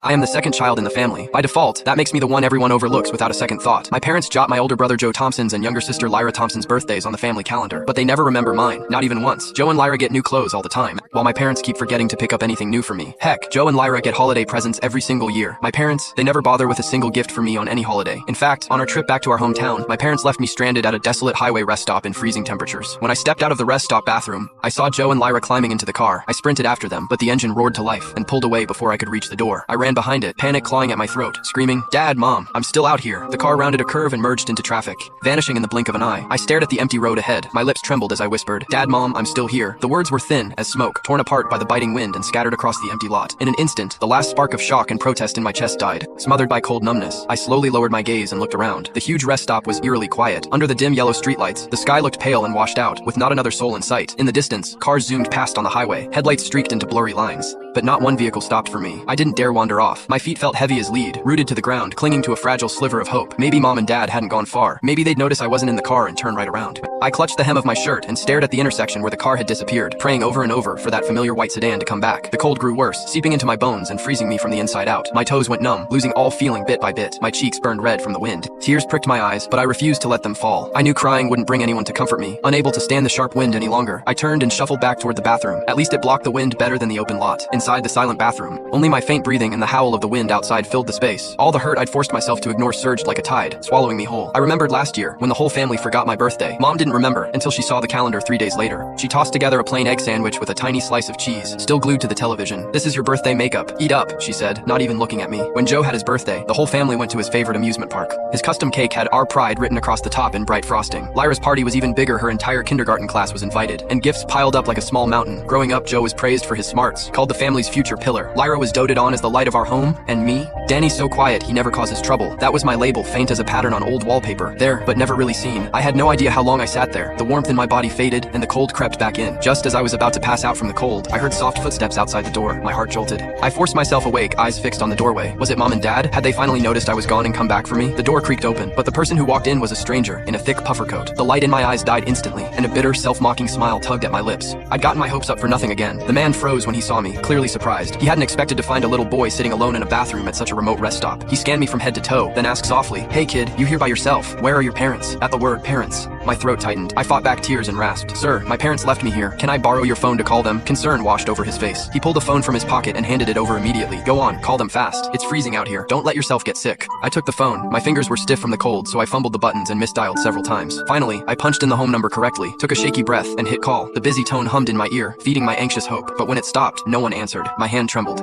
I am the second child in the family. By default, that makes me the one everyone overlooks without a second thought. My parents jot my older brother Joe Thompson's and younger sister Lyra Thompson's birthdays on the family calendar, but they never remember mine, not even once. Joe and Lyra get new clothes all the time, while my parents keep forgetting to pick up anything new for me. Heck, Joe and Lyra get holiday presents every single year. My parents, they never bother with a single gift for me on any holiday. In fact, on our trip back to our hometown, my parents left me stranded at a desolate highway rest stop in freezing temperatures. When I stepped out of the rest stop bathroom, I saw Joe and Lyra climbing into the car. I sprinted after them, but the engine roared to life and pulled away before I could reach the door. I ran behind it, panic clawing at my throat, screaming, "Dad, Mom, I'm still out here." The car rounded a curve and merged into traffic, vanishing in the blink of an eye. I stared at the empty road ahead. My lips trembled as I whispered, "Dad, Mom, I'm still here." The words were thin as smoke, torn apart by the biting wind and scattered across the empty lot. In an instant, the last spark of shock and protest in my chest died, smothered by cold numbness. I slowly lowered my gaze and looked around. The huge rest stop was eerily quiet. Under the dim yellow streetlights, the sky looked pale and washed out, with not another soul in sight. In the distance, cars zoomed past on the highway, headlights streaked into blurry lines. But not one vehicle stopped for me. I didn't dare wander off. My feet felt heavy as lead, rooted to the ground, clinging to a fragile sliver of hope. Maybe Mom and Dad hadn't gone far. Maybe they'd notice I wasn't in the car and turn right around. I clutched the hem of my shirt and stared at the intersection where the car had disappeared, praying over and over for that familiar white sedan to come back. The cold grew worse, seeping into my bones and freezing me from the inside out. My toes went numb, losing all feeling bit by bit. My cheeks burned red from the wind. Tears pricked my eyes, but I refused to let them fall. I knew crying wouldn't bring anyone to comfort me. Unable to stand the sharp wind any longer, I turned and shuffled back toward the bathroom. At least it blocked the wind better than the open lot. Inside the silent bathroom, only my faint breathing and the howl of the wind outside filled the space. All the hurt I'd forced myself to ignore surged like a tide, swallowing me whole. I remembered last year, when the whole family forgot my birthday. Mom didn't remember until she saw the calendar 3 days later. She tossed together a plain egg sandwich with a tiny slice of cheese, still glued to the television. "This is your birthday makeup. Eat up," she said, not even looking at me. When Joe had his birthday, the whole family went to his favorite amusement park. His custom cake had "Our Pride" written across the top in bright frosting. Lyra's party was even bigger. Her entire kindergarten class was invited, and gifts piled up like a small mountain. Growing up, Joe was praised for his smarts, called the family's future pillar. Lyra was doted on as the light of our home, and me? Danny's so quiet, he never causes trouble. That was my label, faint as a pattern on old wallpaper. There, but never really seen. I had no idea how long I sat there. The warmth in my body faded, and the cold crept back in. Just as I was about to pass out from the cold, I heard soft footsteps outside the door. My heart jolted. I forced myself awake, eyes fixed on the doorway. Was it Mom and Dad? Had they finally noticed I was gone and come back for me? The door creaked open, but the person who walked in was a stranger, in a thick puffer coat. The light in my eyes died instantly, and a bitter, self-mocking smile tugged at my lips. I'd gotten my hopes up for nothing again. The man froze when he saw me, clearly surprised. He hadn't expected to find a little boy sitting alone in a bathroom at such a remote rest stop. He scanned me from head to toe, then asked softly, "Hey kid, you here by yourself? Where are your parents?" At the word parents, my throat tightened. I fought back tears and rasped, "Sir, my parents left me here. Can I borrow your phone to call them?" Concern washed over his face. He pulled a phone from his pocket and handed it over immediately. "Go on, call them fast. It's freezing out here. Don't let yourself get sick." I took the phone. My fingers were stiff from the cold, so I fumbled the buttons and misdialed several times. Finally, I punched in the home number correctly, took a shaky breath, and hit call. The busy tone hummed in my ear, feeding my anxious hope. But when it stopped, no one answered. My hand trembled.